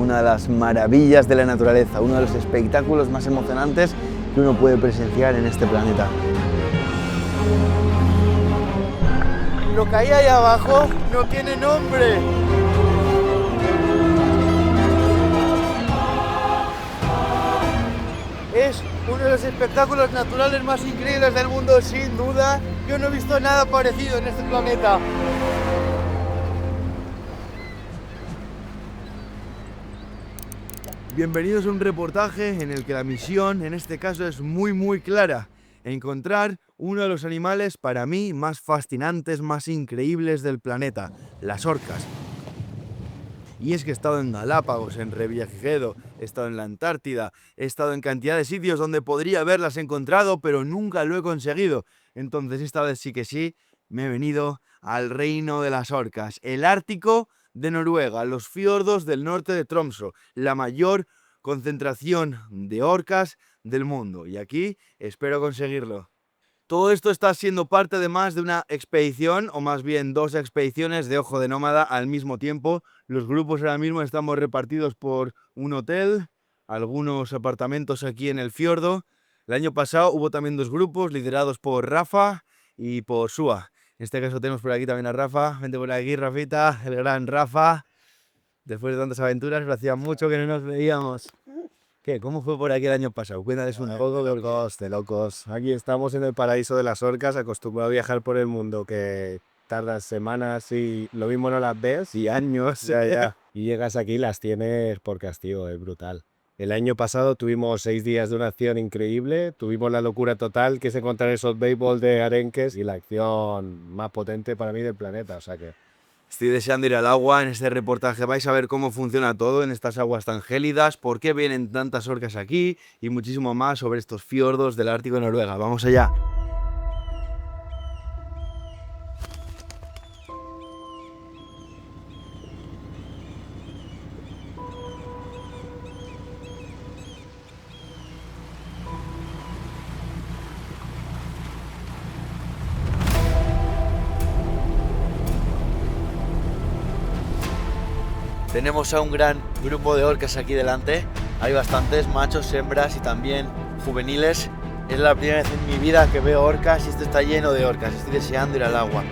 una de las maravillas de la naturaleza, uno de los espectáculos más emocionantes que uno puede presenciar en este planeta. Lo que hay ahí abajo no tiene nombre. Es uno de los espectáculos naturales más increíbles del mundo, sin duda. Yo no he visto nada parecido en este planeta. Bienvenidos a un reportaje en el que la misión, en este caso, es muy clara. Encontrar uno de los animales, para mí, más fascinantes, más increíbles del planeta, las orcas. Y es que he estado en Galápagos, en Revillagigedo, he estado en la Antártida, he estado en cantidad de sitios donde podría haberlas encontrado, pero nunca lo he conseguido. Entonces esta vez sí que sí, me he venido al reino de las orcas, el Ártico de Noruega, los fiordos del norte de Tromsø, la mayor concentración de orcas del mundo. Y aquí espero conseguirlo. Todo esto está siendo parte además de una expedición, o más bien 2 expediciones de Ojo de Nómada al mismo tiempo. Los grupos ahora mismo estamos repartidos por un hotel, algunos apartamentos aquí en el fiordo. El año pasado hubo también 2 grupos liderados por Rafa y por Sua. En este caso tenemos por aquí también a Rafa. Vente por aquí, Rafita, el gran Rafa. Después de tantas aventuras, lo hacía mucho que no nos veíamos. ¿Qué? ¿Cómo fue por aquí el año pasado? Cuéntales un poco. De locos. Aquí estamos en el paraíso de las orcas, acostumbrado a viajar por el mundo, que tardas semanas y lo mismo no las ves y años. Ya. Y llegas aquí y las tienes por castigo, es brutal. El año pasado tuvimos 6 días de una acción increíble, tuvimos la locura total que es encontrar esos béisbol de arenques y la acción más potente para mí del planeta, o sea que... Estoy deseando ir al agua. En este reportaje vais a ver cómo funciona todo en estas aguas tan gélidas, por qué vienen tantas orcas aquí y muchísimo más sobre estos fiordos del Ártico de Noruega. ¡Vamos allá! Tenemos a un gran grupo de orcas aquí delante. Hay bastantes machos, hembras y también juveniles. Es la primera vez en mi vida que veo orcas y esto está lleno de orcas. Estoy deseando ir al agua.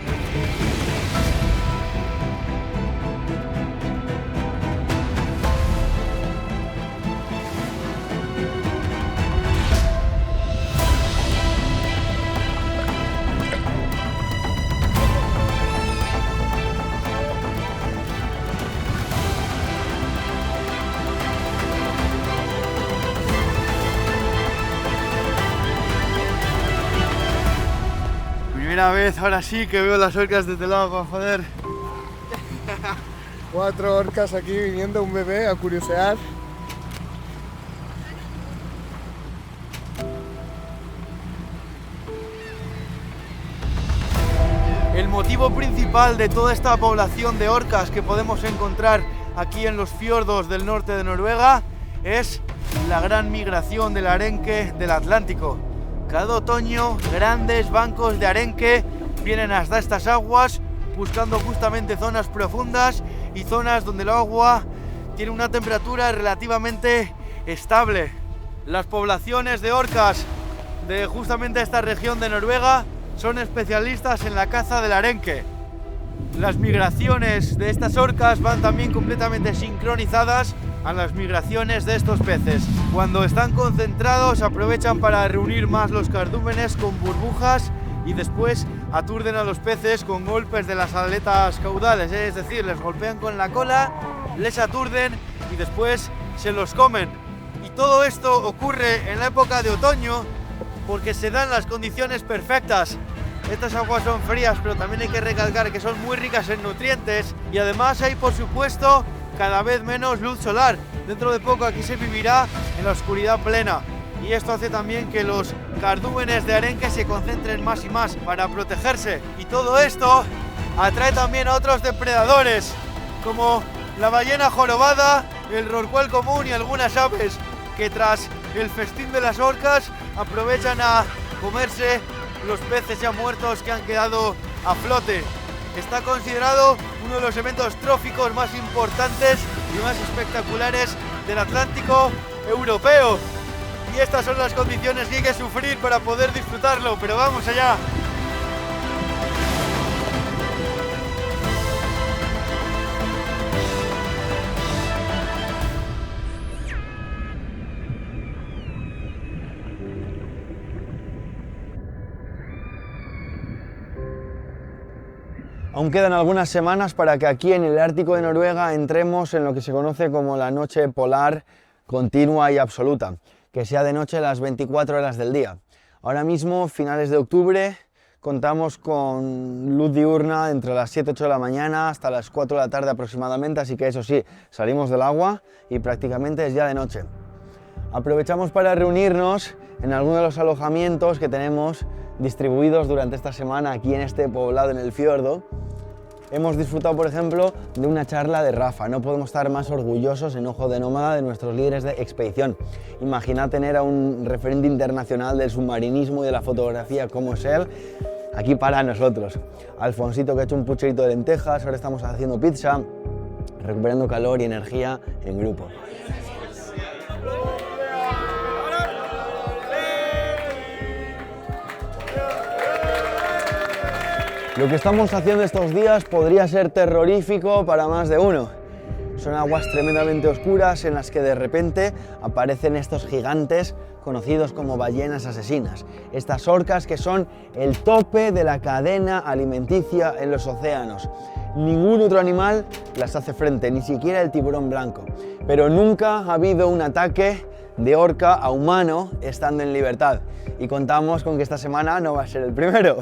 Primera vez, ahora sí que veo las orcas desde el agua, joder. 4 orcas aquí viniendo un bebé a curiosear. El motivo principal de toda esta población de orcas que podemos encontrar aquí en los fiordos del norte de Noruega es la gran migración del arenque del Atlántico. Cada otoño, grandes bancos de arenque vienen hasta estas aguas buscando justamente zonas profundas y zonas donde el agua tiene una temperatura relativamente estable. Las poblaciones de orcas de justamente esta región de Noruega son especialistas en la caza del arenque. Las migraciones de estas orcas van también completamente sincronizadas a las migraciones de estos peces. Cuando están concentrados aprovechan para reunir más los cardúmenes con burbujas y después aturden a los peces con golpes de las aletas caudales, es decir, les golpean con la cola, les aturden y después se los comen. Y todo esto ocurre en la época de otoño porque se dan las condiciones perfectas. Estas aguas son frías, pero también hay que recalcar que son muy ricas en nutrientes y además hay, por supuesto, cada vez menos luz solar. Dentro de poco aquí se vivirá en la oscuridad plena y esto hace también que los cardúmenes de arenque se concentren más y más para protegerse. Y todo esto atrae también a otros depredadores como la ballena jorobada, el rorcual común y algunas aves que tras el festín de las orcas aprovechan a comerse los peces ya muertos que han quedado a flote. Está considerado uno de los eventos tróficos más importantes y más espectaculares del Atlántico europeo. Y estas son las condiciones que hay que sufrir para poder disfrutarlo, pero vamos allá. Aún quedan algunas semanas para que aquí en el Ártico de Noruega entremos en lo que se conoce como la noche polar continua y absoluta, que sea de noche las 24 horas del día. Ahora mismo, finales de octubre, contamos con luz diurna entre las 7 y 8 de la mañana hasta las 4 de la tarde aproximadamente, así que eso sí, salimos del agua y prácticamente es ya de noche. Aprovechamos para reunirnos en alguno de los alojamientos que tenemos distribuidos durante esta semana aquí en este poblado, en el fiordo. Hemos disfrutado, por ejemplo, de una charla de Rafa. No podemos estar más orgullosos en Ojo de Nómada de nuestros líderes de expedición. Imagina tener a un referente internacional del submarinismo y de la fotografía como es él, aquí para nosotros. Alfonsito, que ha hecho un pucherito de lentejas, ahora estamos haciendo pizza, recuperando calor y energía en grupo. Lo que estamos haciendo estos días podría ser terrorífico para más de uno. Son aguas tremendamente oscuras en las que de repente aparecen estos gigantes conocidos como ballenas asesinas. Estas orcas que son el tope de la cadena alimenticia en los océanos. Ningún otro animal las hace frente, ni siquiera el tiburón blanco. Pero nunca ha habido un ataque de orca a humano estando en libertad. Y contamos con que esta semana no va a ser el primero.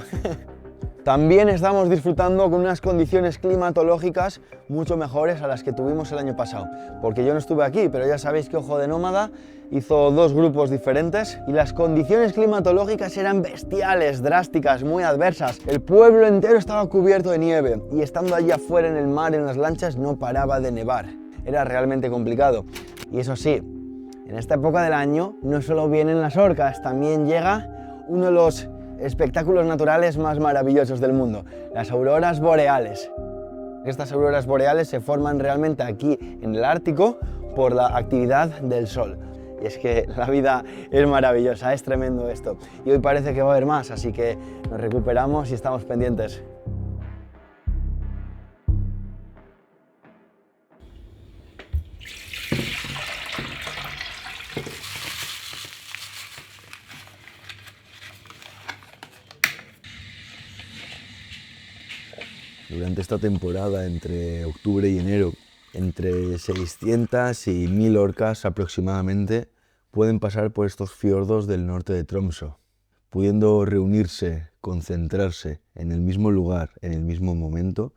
También estamos disfrutando con unas condiciones climatológicas mucho mejores a las que tuvimos el año pasado, porque yo no estuve aquí, pero ya sabéis que Ojo de Nómada hizo dos grupos diferentes y las condiciones climatológicas eran bestiales, drásticas, muy adversas. El pueblo entero estaba cubierto de nieve y estando allí afuera en el mar en las lanchas no paraba de nevar. Era realmente complicado. Y eso sí, en esta época del año no solo vienen las orcas, también llega uno de los espectáculos naturales más maravillosos del mundo, las auroras boreales. Estas auroras boreales se forman realmente aquí en el Ártico por la actividad del sol. Y es que la vida es maravillosa, es tremendo esto. Y hoy parece que va a haber más, así que nos recuperamos y estamos pendientes. Durante esta temporada, entre octubre y enero, entre 600 y 1000 orcas aproximadamente pueden pasar por estos fiordos del norte de Tromsø, pudiendo reunirse, concentrarse en el mismo lugar, en el mismo momento,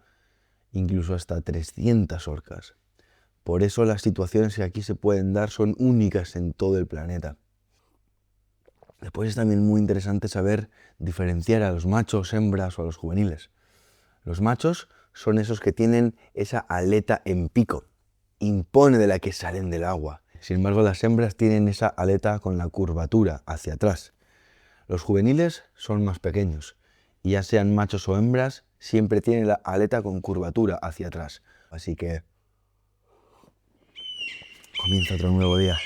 incluso hasta 300 orcas. Por eso las situaciones que aquí se pueden dar son únicas en todo el planeta. Después es también muy interesante saber diferenciar a los machos, hembras o a los juveniles. Los machos son esos que tienen esa aleta en pico, impone de la que salen del agua. Sin embargo, las hembras tienen esa aleta con la curvatura hacia atrás. Los juveniles son más pequeños y ya sean machos o hembras, siempre tienen la aleta con curvatura hacia atrás. Así que comienza otro nuevo día.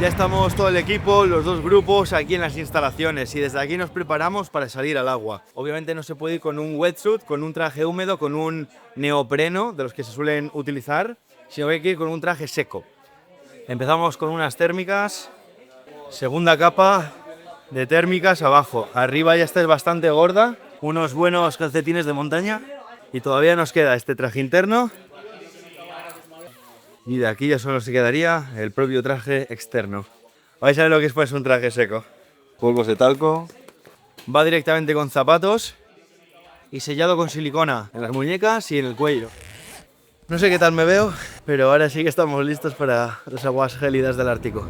Ya estamos todo el equipo, los dos grupos, aquí en las instalaciones y desde aquí nos preparamos para salir al agua. Obviamente no se puede ir con un wetsuit, con un traje húmedo, con un neopreno de los que se suelen utilizar, sino que hay que ir con un traje seco. Empezamos con unas térmicas, segunda capa de térmicas abajo. Arriba ya esta es bastante gorda, unos buenos calcetines de montaña y todavía nos queda este traje interno. Y de aquí ya solo se quedaría el propio traje externo. Vais a ver lo que es pues un traje seco. Polvos de talco. Va directamente con zapatos y sellado con silicona en las muñecas y en el cuello. No sé qué tal me veo, pero ahora sí que estamos listos para las aguas gélidas del Ártico.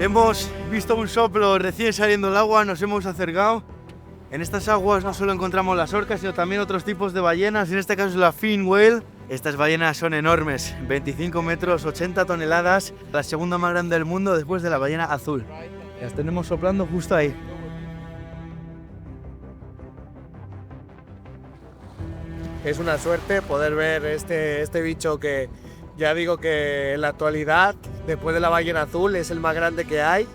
Hemos visto un soplo recién saliendo del agua, nos hemos acercado En estas aguas no solo encontramos las orcas, sino también otros tipos de ballenas, en este caso es la fin whale. Estas ballenas son enormes, 25 metros, 80 toneladas, la segunda más grande del mundo después de la ballena azul. Las tenemos soplando justo ahí. Es una suerte poder ver este bicho que ya digo que en la actualidad, después de la ballena azul, es el más grande que hay.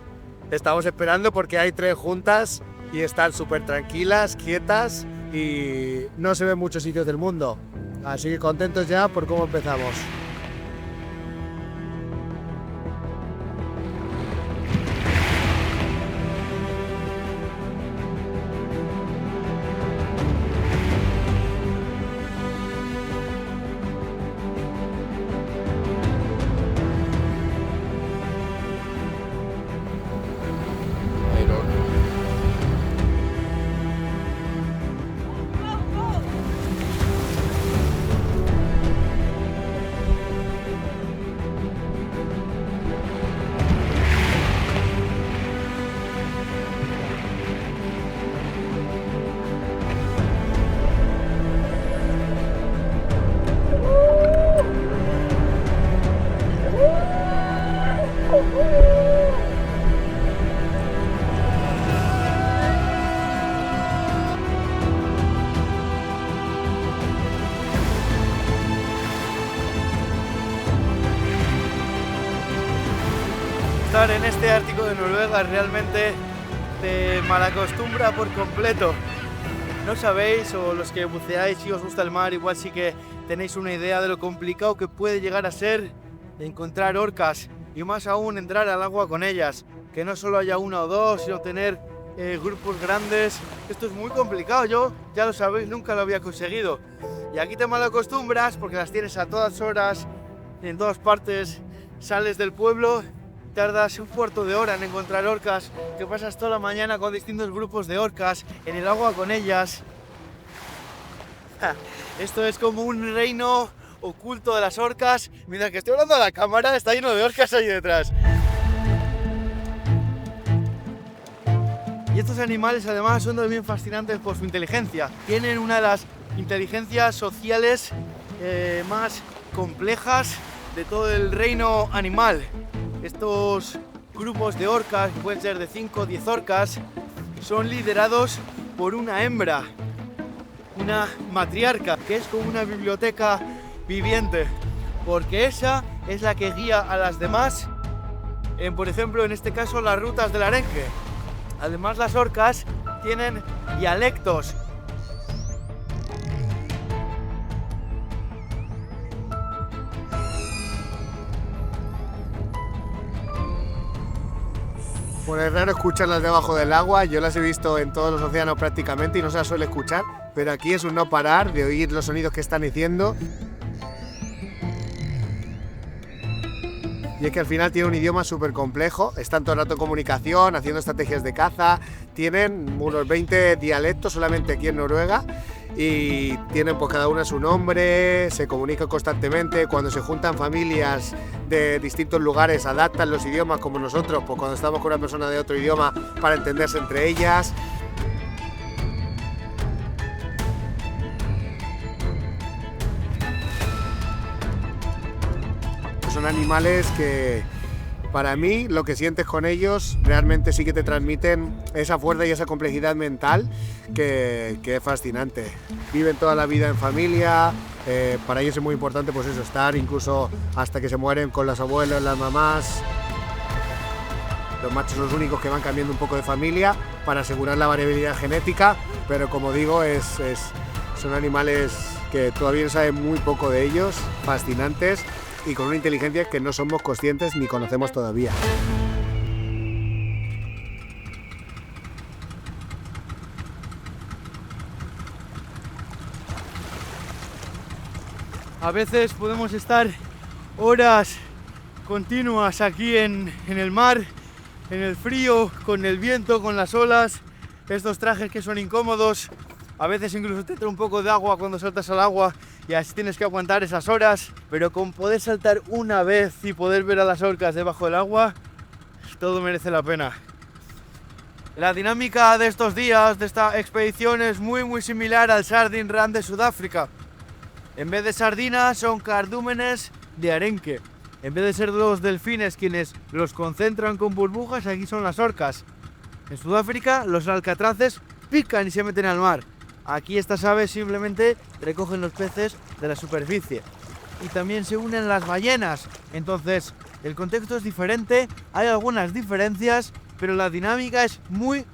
Estamos esperando porque hay 3 juntas y están súper tranquilas, quietas y no se ven en muchos sitios del mundo. Así que contentos ya por cómo empezamos. Estar en este Ártico de Noruega realmente te malacostumbra por completo. No sabéis, o los que buceáis y os gusta el mar, igual sí que tenéis una idea de lo complicado que puede llegar a ser encontrar orcas y más aún entrar al agua con ellas. Que no solo haya una o dos, sino tener grupos grandes. Esto es muy complicado, yo ya lo sabéis, nunca lo había conseguido. Y aquí te malacostumbras porque las tienes a todas horas, en todas partes. Sales del pueblo, tardas un cuarto de hora en encontrar orcas, que pasas toda la mañana con distintos grupos de orcas, en el agua con ellas. Esto es como un reino oculto de las orcas. Mira que estoy hablando a la cámara, está lleno de orcas ahí detrás. Y estos animales además son también fascinantes por su inteligencia. Tienen una de las inteligencias sociales más complejas de todo el reino animal. Estos grupos de orcas, que pueden ser de 5 o 10 orcas, son liderados por una hembra, una matriarca, que es como una biblioteca viviente, porque esa es la que guía a las demás por ejemplo, en este caso, las rutas del arenque. Además, las orcas tienen dialectos. Bueno, es raro escucharlas debajo del agua, yo las he visto en todos los océanos prácticamente y no se las suele escuchar, pero aquí es un no parar de oír los sonidos que están diciendo. Y es que al final tiene un idioma súper complejo, están todo el rato en comunicación, haciendo estrategias de caza, tienen unos 20 dialectos solamente aquí en Noruega y tienen pues cada una su nombre, se comunican constantemente, cuando se juntan familias de distintos lugares adaptan los idiomas como nosotros, pues cuando estamos con una persona de otro idioma para entenderse entre ellas. Son animales que para mí lo que sientes con ellos realmente sí que te transmiten esa fuerza y esa complejidad mental que es fascinante. Viven toda la vida en familia, para ellos es muy importante pues eso, estar incluso hasta que se mueren con las abuelas, las mamás. Los machos son los únicos que van cambiando un poco de familia para asegurar la variabilidad genética, pero como digo, son animales que todavía se sabe muy poco de ellos, fascinantes y con una inteligencia que no somos conscientes ni conocemos todavía. A veces podemos estar horas continuas aquí en el mar, en el frío, con el viento, con las olas, estos trajes que son incómodos. A veces incluso te entra un poco de agua cuando saltas al agua y así tienes que aguantar esas horas, pero con poder saltar una vez y poder ver a las orcas debajo del agua, todo merece la pena. La dinámica de estos días, de esta expedición, es muy similar al Sardine Run de Sudáfrica. En vez de sardinas son cardúmenes de arenque. En vez de ser los delfines quienes los concentran con burbujas, aquí son las orcas. En Sudáfrica los alcatraces pican y se meten al mar. Aquí estas aves simplemente recogen los peces de la superficie. Y también se unen las ballenas. Entonces el contexto es diferente, hay algunas diferencias, pero la dinámica es muy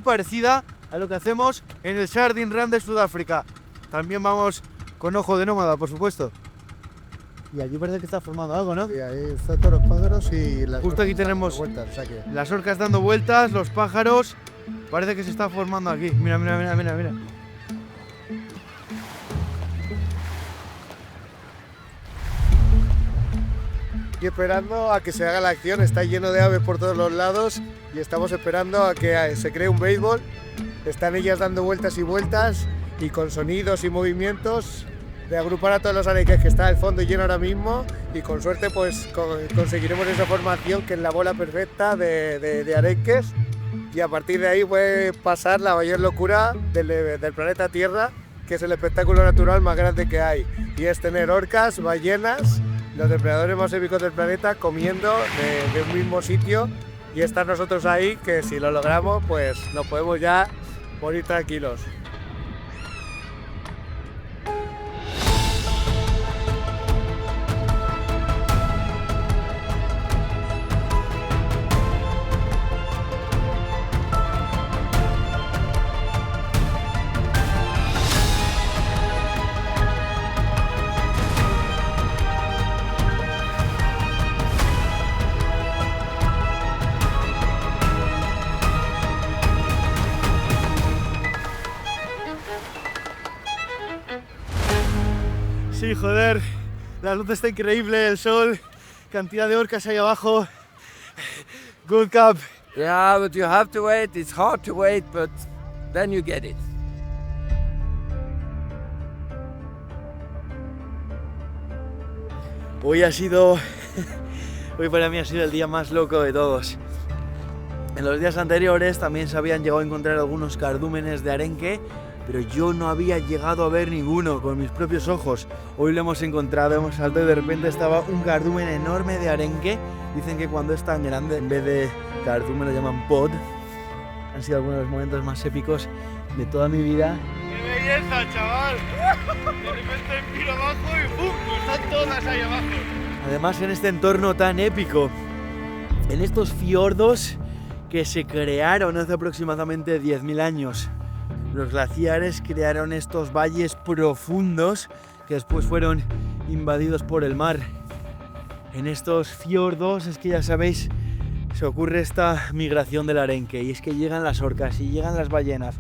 parecida a lo que hacemos en el Sardine Run de Sudáfrica. También vamos con ojo de nómada, por supuesto. Y allí parece que está formando algo, ¿no? Y ahí están todos los pájaros y las Justo aquí orcas tenemos dando vueltas, o sea que- las orcas dando vueltas, los pájaros. Parece que se está formando aquí. Mira. Y esperando a que se haga la acción, está lleno de aves por todos los lados y estamos esperando a que se cree un béisbol. Están ellas dando vueltas y vueltas y con sonidos y movimientos de agrupar a todos los arenques que está el fondo lleno ahora mismo y con suerte pues conseguiremos esa formación que es la bola perfecta de arenques y a partir de ahí puede pasar la mayor locura del planeta Tierra, que es el espectáculo natural más grande que hay, y es tener orcas, ballenas, los depredadores más épicos del planeta comiendo de un mismo sitio y estar nosotros ahí, que si lo logramos pues nos podemos ya morir tranquilos. Sí, joder, la luz está increíble, el sol, cantidad de orcas ahí abajo. Good cup. Yeah, but you have to wait. It's hard to wait, but then you get it. Hoy para mí ha sido el día más loco de todos. En los días anteriores también se habían llegado a encontrar algunos cardúmenes de arenque, pero yo no había llegado a ver ninguno con mis propios ojos. Hoy lo hemos encontrado, hemos saltado y de repente estaba un cardumen enorme de arenque. Dicen que cuando es tan grande, en vez de cardumen lo llaman pod. Han sido algunos de los momentos más épicos de toda mi vida. ¡Qué belleza, chaval! De repente miro abajo y ¡pum! Están todas ahí abajo. Además, en este entorno tan épico, en estos fiordos que se crearon hace aproximadamente 10.000 años. Los glaciares crearon estos valles profundos que después fueron invadidos por el mar. En estos fiordos es que ya sabéis, se ocurre esta migración del arenque y es que llegan las orcas y llegan las ballenas.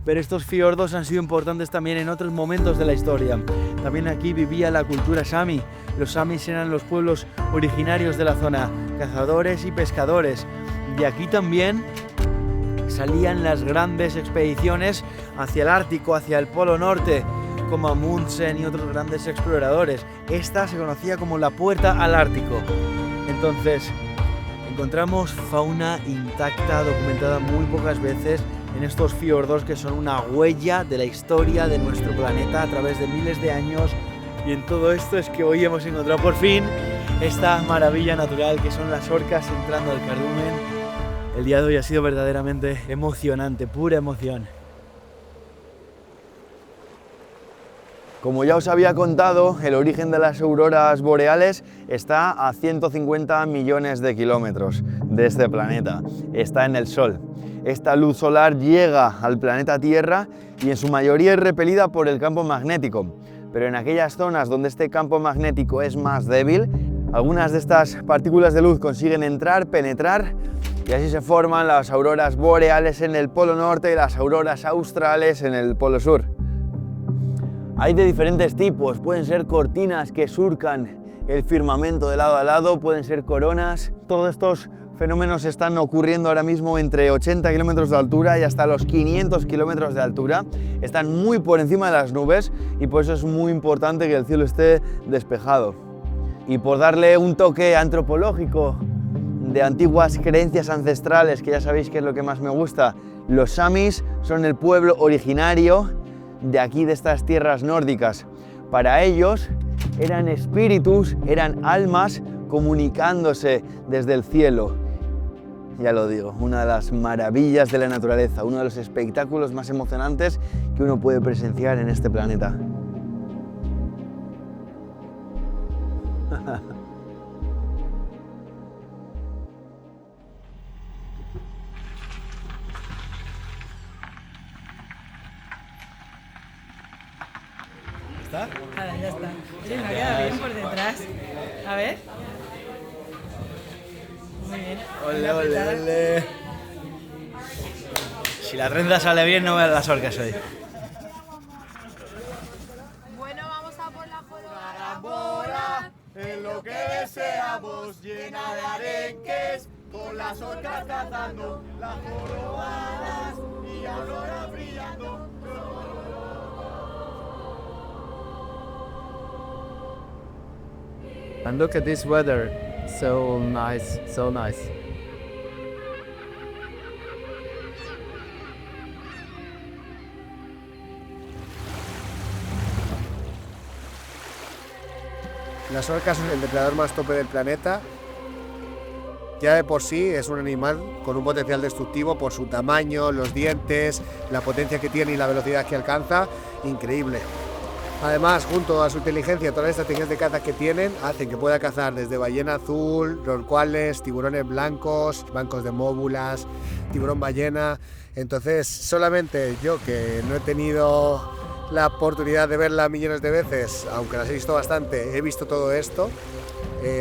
Pero estos fiordos han sido importantes también en otros momentos de la historia. También aquí vivía la cultura sami. Los samis eran los pueblos originarios de la zona, cazadores y pescadores. De aquí también salían las grandes expediciones hacia el Ártico, hacia el Polo Norte, como Amundsen y otros grandes exploradores. Esta se conocía como la puerta al Ártico. Entonces, encontramos fauna intacta, documentada muy pocas veces en estos fiordos, que son una huella de la historia de nuestro planeta a través de miles de años. Y en todo esto es que hoy hemos encontrado por fin esta maravilla natural que son las orcas entrando al cardumen. El día de hoy ha sido verdaderamente emocionante, pura emoción. Como ya os había contado, el origen de las auroras boreales está a 150 millones de kilómetros de este planeta. Está en el Sol. Esta luz solar llega al planeta Tierra y en su mayoría es repelida por el campo magnético. Pero en aquellas zonas donde este campo magnético es más débil, algunas de estas partículas de luz consiguen entrar, penetrar, y así se forman las auroras boreales en el Polo Norte y las auroras australes en el Polo Sur. Hay de diferentes tipos, pueden ser cortinas que surcan el firmamento de lado a lado, pueden ser coronas. Todos estos fenómenos están ocurriendo ahora mismo entre 80 kilómetros de altura y hasta los 500 kilómetros de altura. Están muy por encima de las nubes y por eso es muy importante que el cielo esté despejado. Y por darle un toque antropológico de antiguas creencias ancestrales, que ya sabéis que es lo que más me gusta. Los samis son el pueblo originario de aquí, de estas tierras nórdicas. Para ellos eran espíritus, eran almas comunicándose desde el cielo. Ya lo digo, una de las maravillas de la naturaleza, uno de los espectáculos más emocionantes que uno puede presenciar en este planeta. Ahora, ya está. Sí, me ha quedado bien por detrás. A ver. Muy bien. Ole, ole, ole. Si la trenza sale bien, no veas las orcas hoy. Bueno, vamos a por la joroba. En lo que deseamos, llena de arenques, con las orcas cazando, las jorobadas y aurora brillando. And look at this weather. So nice, so nice. Las orcas son el depredador más tope del planeta. Ya de por sí es un animal con un potencial destructivo por su tamaño, los dientes, la potencia que tiene y la velocidad que alcanza, increíble. Además, junto a su inteligencia, todas las estrategias de caza que tienen hacen que pueda cazar desde ballena azul, rorcuales, tiburones blancos, bancos de móbulas, tiburón ballena. Entonces, solamente yo, que no he tenido la oportunidad de verla millones de veces, aunque las he visto bastante, he visto todo esto,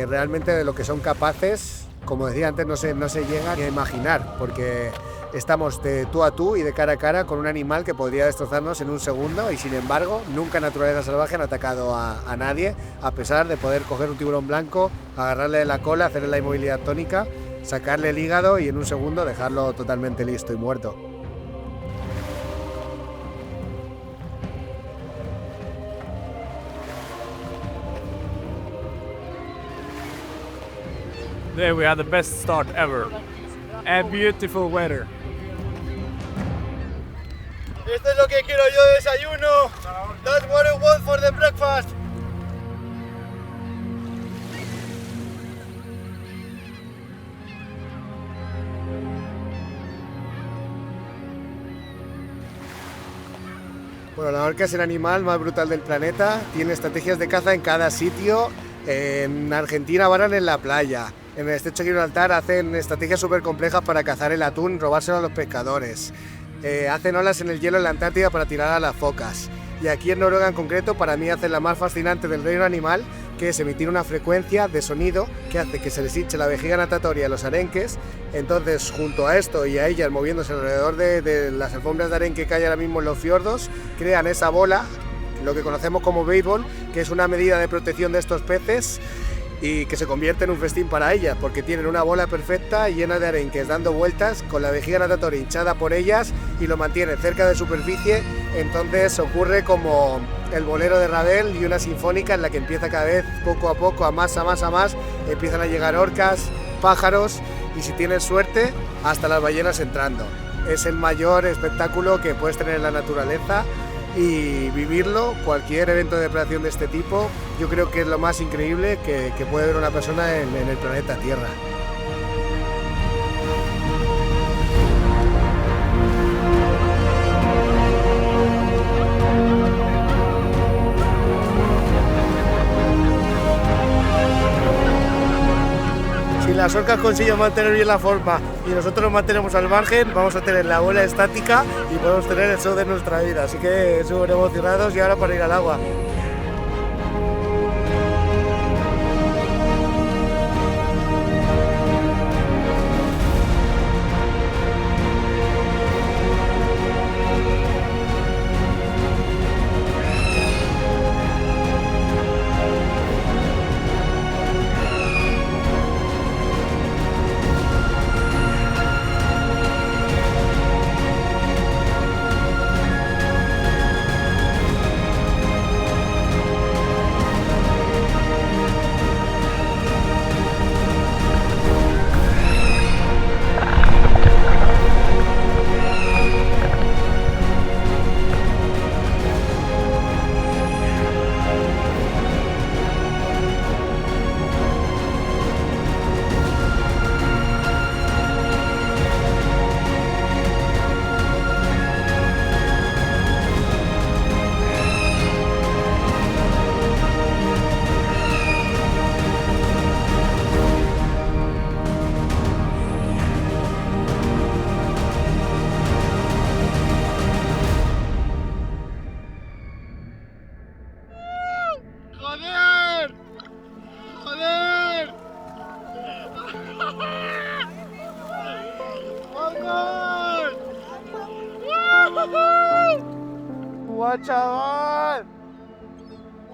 realmente de lo que son capaces, como decía antes, no se llega ni a imaginar, porque estamos de tú a tú y de cara a cara con un animal que podría destrozarnos en un segundo, y sin embargo nunca en naturaleza salvaje han atacado a nadie, a pesar de poder coger un tiburón blanco, agarrarle de la cola, hacerle la inmovilidad tónica, sacarle el hígado y en un segundo dejarlo totalmente listo y muerto. There we had the best start ever. And beautiful weather. Esto es lo que quiero yo de desayuno. That's what I want for the breakfast. Bueno, la orca es el animal más brutal del planeta, tiene estrategias de caza en cada sitio. En Argentina varan en la playa, en el estrecho de Gibraltar hacen estrategias súper complejas para cazar el atún y robárselo a los pescadores. Hacen olas en el hielo en la Antártida para tirar a las focas. Y aquí en Noruega en concreto, para mí hacen la más fascinante del reino animal, que es emitir una frecuencia de sonido que hace que se les hinche la vejiga natatoria a los arenques. Entonces, junto a esto y a ellas moviéndose alrededor de las alfombras de arenque que hay ahora mismo en los fiordos, crean esa bola, lo que conocemos como béisbol, que es una medida de protección de estos peces y que se convierte en un festín para ellas, porque tienen una bola perfecta llena de arenques dando vueltas con la vejiga natatoria hinchada por ellas y lo mantienen cerca de superficie. Entonces ocurre como el bolero de Ravel y una sinfónica en la que empieza cada vez poco a poco, a más, empiezan a llegar orcas, pájaros y, si tienes suerte, hasta las ballenas entrando. Es el mayor espectáculo que puedes tener en la naturaleza, y vivirlo, cualquier evento de depredación de este tipo, yo creo que es lo más increíble que puede ver una persona en el planeta Tierra. Si las orcas consiguen mantener bien la forma y nosotros nos mantenemos al margen, vamos a tener la bola estática y podemos tener el show de nuestra vida. Así que súper emocionados, y ahora para ir al agua. ¡Guau, chaval!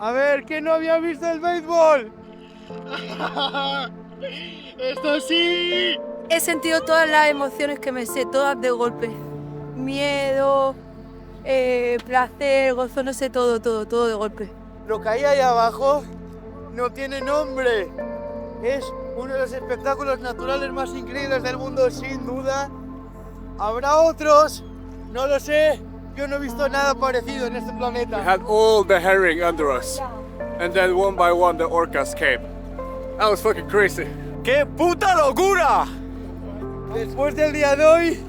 A ver, ¿quién no había visto el béisbol? ¡Esto sí! He sentido todas las emociones que me sé, todas de golpe. Miedo, placer, gozo, no sé, todo de golpe. Lo que hay ahí abajo no tiene nombre. Es uno de los espectáculos naturales más increíbles del mundo, sin duda. Habrá otros, no lo sé. Yo no he visto nada parecido en este We planeta. had all the herring under us, and then one by one the orcas came. That was fucking crazy. ¡Qué puta locura! Después del día de hoy,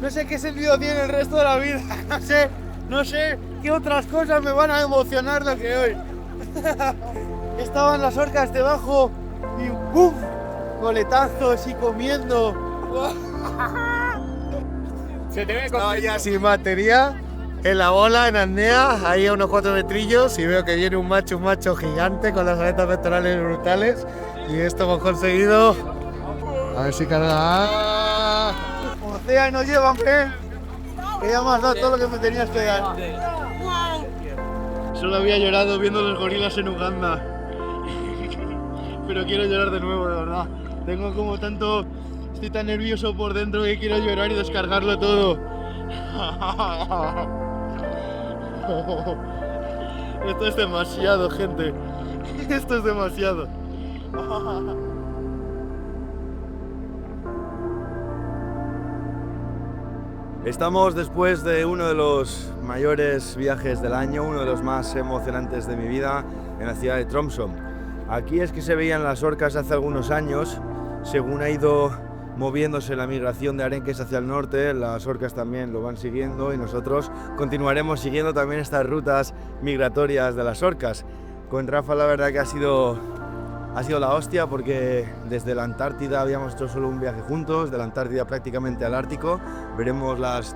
no sé qué sentido tiene el resto de la vida. No sé qué otras cosas me van a emocionar lo que hoy. Estaban las orcas debajo y ¡uf! Coletazos y comiendo. Se te ve Estaba ya sin batería en la bola, en apnea, ahí a unos 4 metrillos y veo que viene un macho gigante con las aletas pectorales brutales y esto hemos conseguido. A ver si carga. Océano, llévame. Que ya me has dado todo lo que me tenías que dar. Solo había llorado viendo los gorilas en Uganda. Pero quiero llorar de nuevo, de verdad. Tengo como tanto... Estoy tan nervioso por dentro que quiero llorar y descargarlo todo. Esto es demasiado, gente. Esto es demasiado. Estamos después de uno de los mayores viajes del año, uno de los más emocionantes de mi vida, en la ciudad de Tromsø. Aquí es que se veían las orcas hace algunos años. Según ha ido moviéndose la migración de arenques hacia el norte, las orcas también lo van siguiendo y nosotros continuaremos siguiendo también estas rutas migratorias de las orcas. Con Rafa la verdad que ha sido la hostia, porque desde la Antártida habíamos hecho solo un viaje juntos, de la Antártida prácticamente al Ártico. Veremos las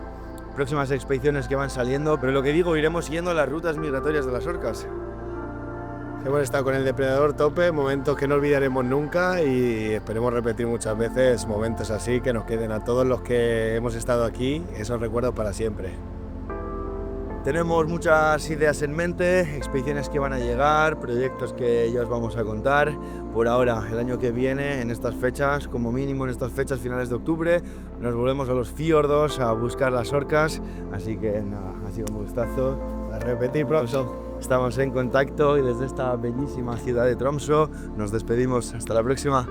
próximas expediciones que van saliendo, pero lo que digo, iremos siguiendo las rutas migratorias de las orcas. Hemos estado con el depredador tope, momentos que no olvidaremos nunca y esperemos repetir muchas veces momentos así que nos queden a todos los que hemos estado aquí esos recuerdos para siempre. Tenemos muchas ideas en mente, expediciones que van a llegar, proyectos que ya os vamos a contar. Por ahora, el año que viene, en estas fechas, como mínimo en estas fechas finales de octubre, nos volvemos a los fiordos a buscar las orcas. Así que nada, ha sido un gustazo. A repetir pronto. Estamos en contacto y desde esta bellísima ciudad de Tromsø nos despedimos. Hasta la próxima.